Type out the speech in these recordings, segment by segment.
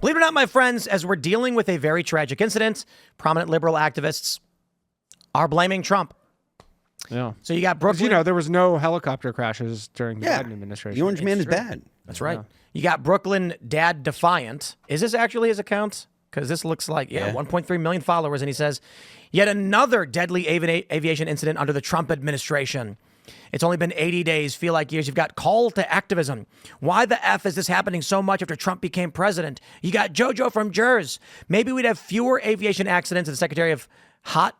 Believe it or not, my friends, as we're dealing with a very tragic incident, prominent liberal activists are blaming Trump. Yeah. So you got Brooklyn. You know, there was no helicopter crashes during the Biden administration. The Orange Man is bad. That's right. Yeah. You got Brooklyn Dad Defiant. Is this actually his account? Because this looks like, 1.3 million followers. And he says, yet another deadly aviation incident under the Trump administration. It's only been 80 days, feel like years. You've got call to activism. Why the F is this happening so much after Trump became president? You got JoJo from Jers. Maybe we'd have fewer aviation accidents. And the Secretary of hot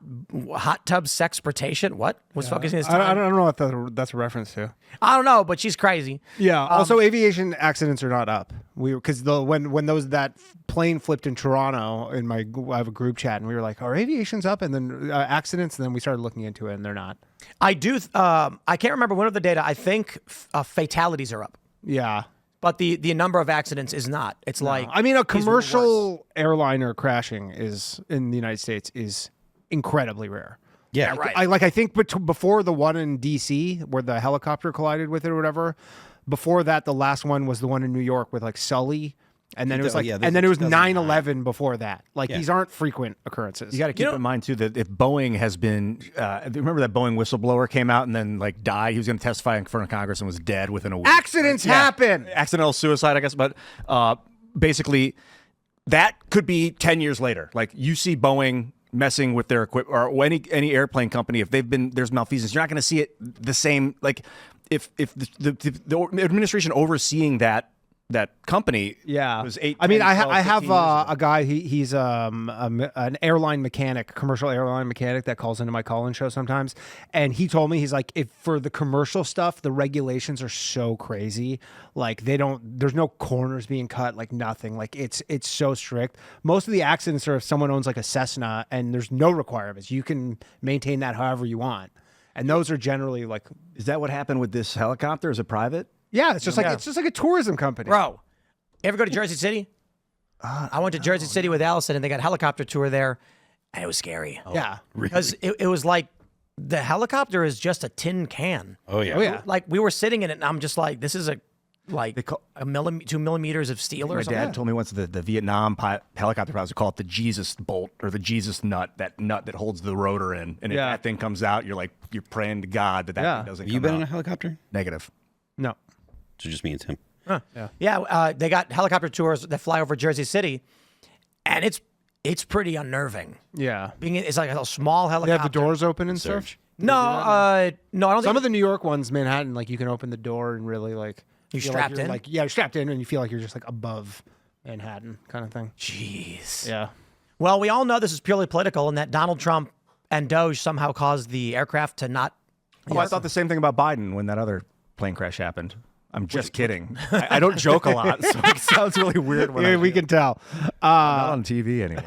tub sexportation. What was focusing his time? I don't know what that's a reference to. I don't know, but she's crazy. Yeah. Also, aviation accidents are not up. Because when that plane flipped in Toronto, I have a group chat, and we were like, "Are aviations up?" And then accidents, and then we started looking into it, and they're not. I can't remember one of the data. I think fatalities are up. Yeah. But the number of accidents is not. It's like, I mean, a commercial airliner crashing in the United States is incredibly rare. Yeah, right. I think before the one in DC where the helicopter collided with it or whatever, before that the last one was the one in New York with like Sully, and then it was and then it was 9/11 before that. Like these aren't frequent occurrences. You got to keep in mind too that if Boeing has been, remember that Boeing whistleblower came out and then like died. He was going to testify in front of Congress and was dead within a week. Accidents happen. Accidental suicide, I guess, but basically that could be 10 years later. Like you see Boeing messing with their equipment, or any airplane company, if there's malfeasance, you're not going to see it the same. Like if the administration overseeing that company, was 8. I mean, 10, 12, I have 15 years a guy. He's an airline mechanic, commercial airline mechanic that calls into my call-in show sometimes, and he told me, he's like, if for the commercial stuff, the regulations are so crazy. Like there's no corners being cut, like nothing. Like it's so strict. Most of the accidents are if someone owns like a Cessna and there's no requirements. You can maintain that however you want, and those are generally like. Is that what happened with this helicopter? Is it private? Yeah, it's just like a tourism company. Bro, you ever go to Jersey City? I went to Jersey City with Allison, and they got a helicopter tour there, and it was scary. Yeah. Because it was like the helicopter is just a tin can. Oh, yeah. Like we were sitting in it, and I'm just like, this is 2 millimeters of steel or My something. dad told me once the Vietnam helicopter pilots would call it the Jesus bolt or the Jesus nut, that nut that holds the rotor in. And if that thing comes out, you're praying to God that thing doesn't come out. You been in a helicopter? Negative. No. So just me and Tim. Huh. Yeah. They got helicopter tours that fly over Jersey City, and it's pretty unnerving. Yeah. It's like a small helicopter. They have the doors open and stuff? No, I don't think. Some of the New York ones, Manhattan, like you can open the door and really like you're strapped in. You're strapped in, and you feel like you're just like above Manhattan kind of thing. Jeez. Yeah. Well, we all know this is purely political, and that Donald Trump and Doge somehow caused the aircraft to not. Oh, I thought the same thing about Biden when that other plane crash happened. I'm just kidding. I don't joke a lot, so it sounds really weird. When we can tell. Not on TV anyway.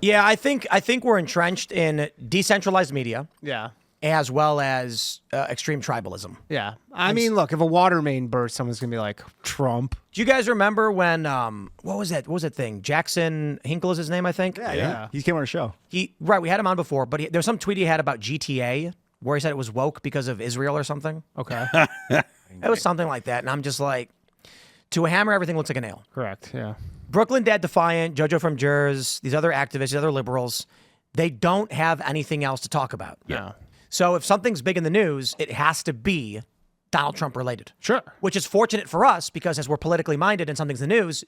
Yeah, I think we're entrenched in decentralized media. Yeah. As well as extreme tribalism. Yeah. I mean, look, if a water main bursts, someone's going to be like, Trump. Do you guys remember when, what was that thing? Jackson Hinkle is his name, I think? Yeah. He came on our show. We had him on before, but there was some tweet he had about GTA where he said it was woke because of Israel or something. Okay. It was something like that. And I'm just like, to a hammer, everything looks like a nail. Correct. Yeah. Brooklyn Dad Defiant, JoJo from Jers, these other activists, these other liberals, they don't have anything else to talk about. Yeah. So if something's big in the news, it has to be Donald Trump related. Sure. Which is fortunate for us because as we're politically minded and something's in the news,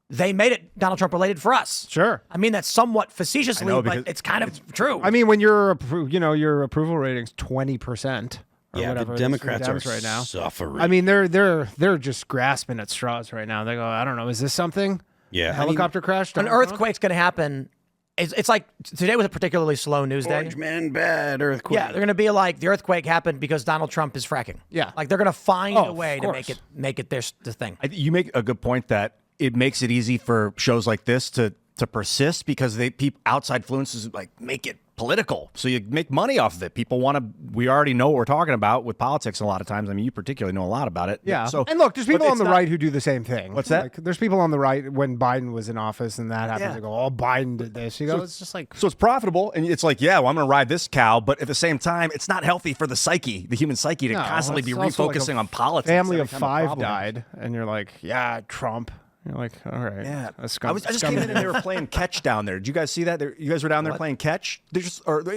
they made it Donald Trump related for us. Sure. I mean that somewhat facetiously, but it's kind of true. I mean, when your approval rating's 20%. The Democrats are right now. suffering. I mean, they're just grasping at straws right now. They go, I don't know, is this something? Yeah. A helicopter crash? An earthquake's going to happen. It's like today was a particularly slow news day. Orange Man bad earthquake. Yeah, they're going to be like the earthquake happened because Donald Trump is fracking. Yeah, like they're going to find a way to make it the thing. You make a good point that it makes it easy for shows like this to persist because outside influences like make it political, so you make money off of it. People want to. We already know what we're talking about with politics. A lot of times, I mean, you particularly know a lot about it. Yeah. So, and look, there's people on the right who do the same thing. What's that? Like, there's people on the right when Biden was in office and that happened. They go, "Oh, Biden did this." You go, it's just like so it's profitable, and it's like, yeah, well, I'm going to ride this cow, but at the same time, it's not healthy for the psyche, the human psyche, to constantly be refocusing on politics. Family of 5 died, and you're like, yeah, Trump. You're like, all right. Yeah, that's I just came in and they were playing catch down there. Did you guys see that? You guys were down there playing catch. They're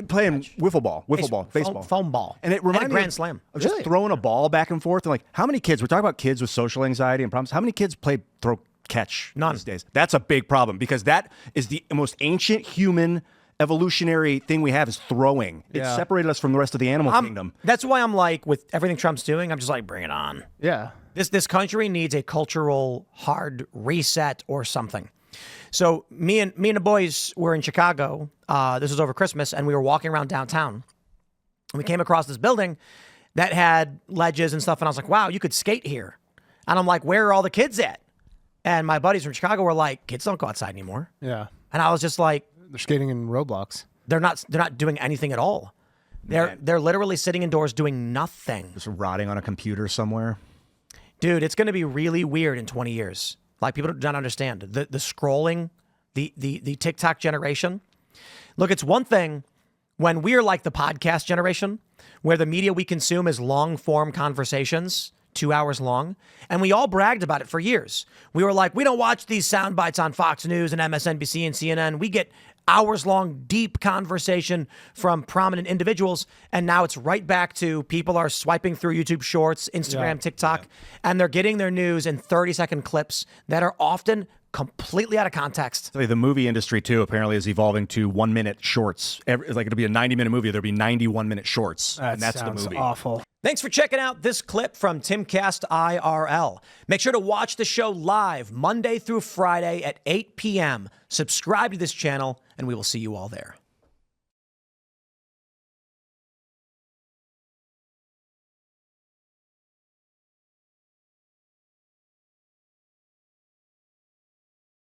playing wiffle ball, baseball, foam ball, and it reminded a grand slam. Of just throwing a ball back and forth. And like, how many kids? We're talking about kids with social anxiety and problems. How many kids throw catch these days? That's a big problem because that is the most ancient human evolutionary thing we have is throwing. It separated us from the rest of the animal kingdom. That's why I'm like, with everything Trump's doing, I'm just like, bring it on. Yeah. This country needs a cultural hard reset or something. So me and the boys were in Chicago. This was over Christmas, and we were walking around downtown. And we came across this building that had ledges and stuff, and I was like, wow, you could skate here. And I'm like, where are all the kids at? And my buddies from Chicago were like, kids don't go outside anymore. Yeah. And I was just like, they're skating in Roblox. They're not doing anything at all. They're literally sitting indoors doing nothing. Just rotting on a computer somewhere. Dude, it's going to be really weird in 20 years. Like, people do not understand the scrolling, the TikTok generation. Look, it's one thing when we're like the podcast generation, where the media we consume is long form conversations, 2 hours long, and we all bragged about it for years. We were like, we don't watch these sound bites on Fox News and MSNBC and CNN. We get hours-long, deep conversation from prominent individuals, and now it's right back to people are swiping through YouTube Shorts, Instagram, TikTok, and they're getting their news in 30-second clips that are often completely out of context. So the movie industry, too, apparently is evolving to 1-minute shorts. Like, it'll be a 90-minute movie. There'll be 91-minute shorts, and that's the movie. Awful. Thanks for checking out this clip from Timcast IRL. Make sure to watch the show live Monday through Friday at 8 p.m. Subscribe to this channel, and we will see you all there.